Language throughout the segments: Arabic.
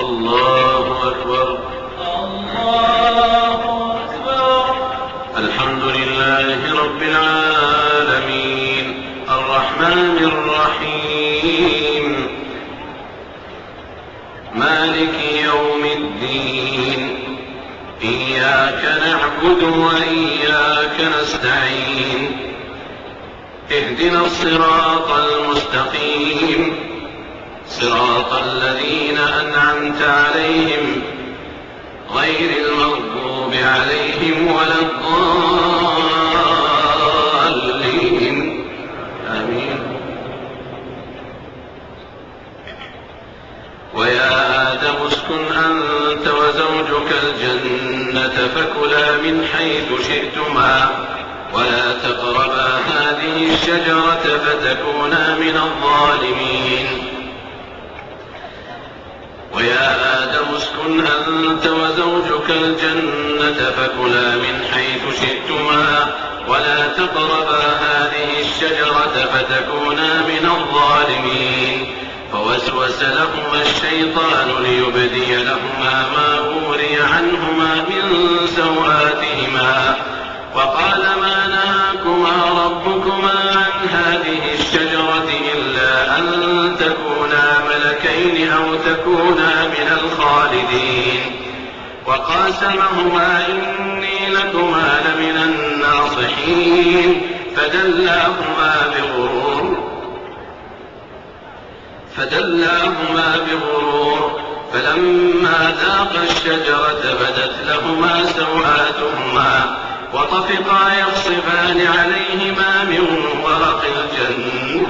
الله أكبر. الله أكبر. الحمد لله رب العالمين الرحمن الرحيم مالك يوم الدين إياك نعبد وإياك نستعين اهدنا الصراط المستقيم صراط الذين أنعمت عليهم غير المغضوب عليهم ولا الضالين آمين. ويا آدم اسكن أنت وزوجك الجنة فكلا من حيث شئتما ولا تقربا هذه الشجرة فتكونا من الظالمين. ويا آدم اسكن أنت وزوجك الجنة فكلا من حيث شئتما ولا تقربا هذه الشجرة فتكونا من الظالمين. فوسوس لهما الشيطان ليبدي لهما ما أوري عنهما من سوآتهما وقال ما نهاكما ربكما عن هذه الشجرة إلا أن تكونا ملكين أو تكونا من الخالدين. وقاسمهما إني لكما لمن الناصحين فدلاهما بغرور فلما ذاقا الشجرة بدت لهما سوآتهما وطفقا يخصفان عليهما من ورق الجنة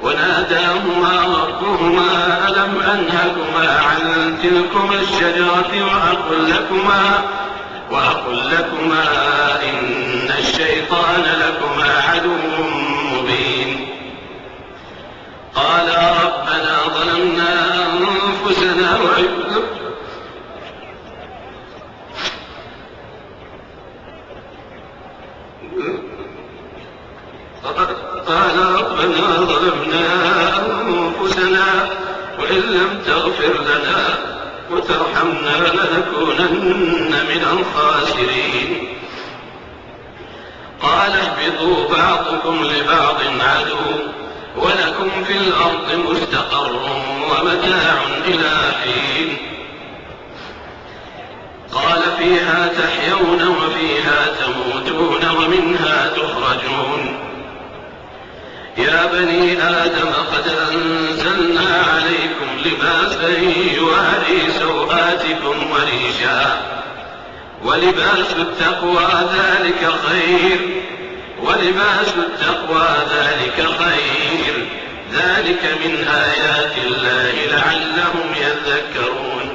وناداهما ربهما ألم أنهكما عن تلكما الشجرة وأقل لكما إن الشيطان لكما عدو مبين. قالا ربنا ظلمنا أنفسنا وإن لم تغفر لنا وترحمنا لنكونن من الخاسرين. قال اهبطوا بعضكم لبعض عدو ولكم في الأرض مستقر ومتاع إلى حين. قال فيها تحيون وفيها تموتون ومنها تخرجون. يا بني آدم قد أنزلنا عليكم لباسا يواري سوآتكم وريشا ولباس التقوى ذلك خير ذلك من آيات الله لعلهم يذكرون.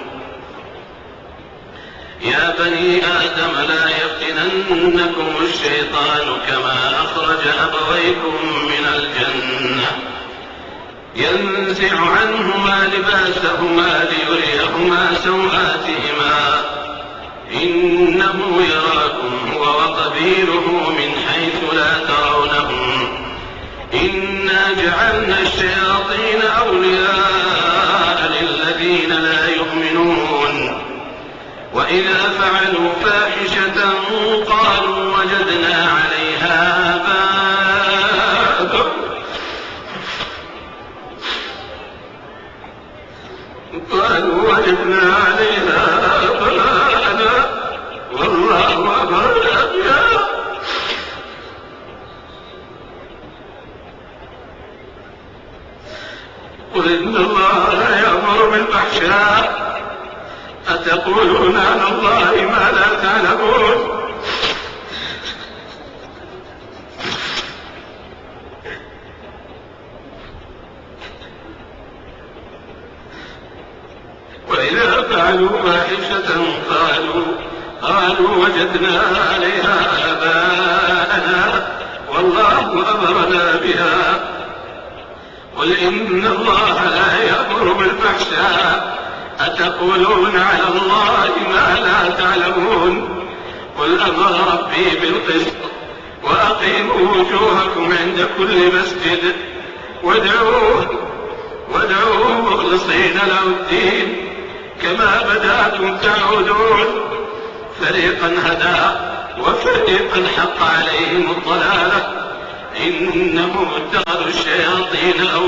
يا بني آدم لا يفتننكم الشيطان كما أخرج أبويكم من الجنة ينزع عنهما لباسهما ليريهما سوآتهما إنه يراكم هو وقبيله من حيث لا ترونهم إنا جعلنا الشياطين أولياء للذين لا يؤمنون. وإذا فعلوا فاحشة قالوا وجدنا عليها آباءنا والله أمرنا بها. قل إن الله لا يأمر بالفحشاء أتقولون على الله ما لا تعلمون. وإذا فعلوا فاحشة قالوا وجدنا عليها آباءنا والله أمرنا بها. قل إن الله لا يأمر بالفحشاء أتقولون على الله ما لا تعلمون. قل أمر ربي بالقسط وأقيموا وجوهكم عند كل مسجد وادعوه مخلصين له الدين كما بدأتم تعودون. فريقا هدى وفريقا حق عليهم الضلالة. إنهم اتخذوا الشياطين أولياء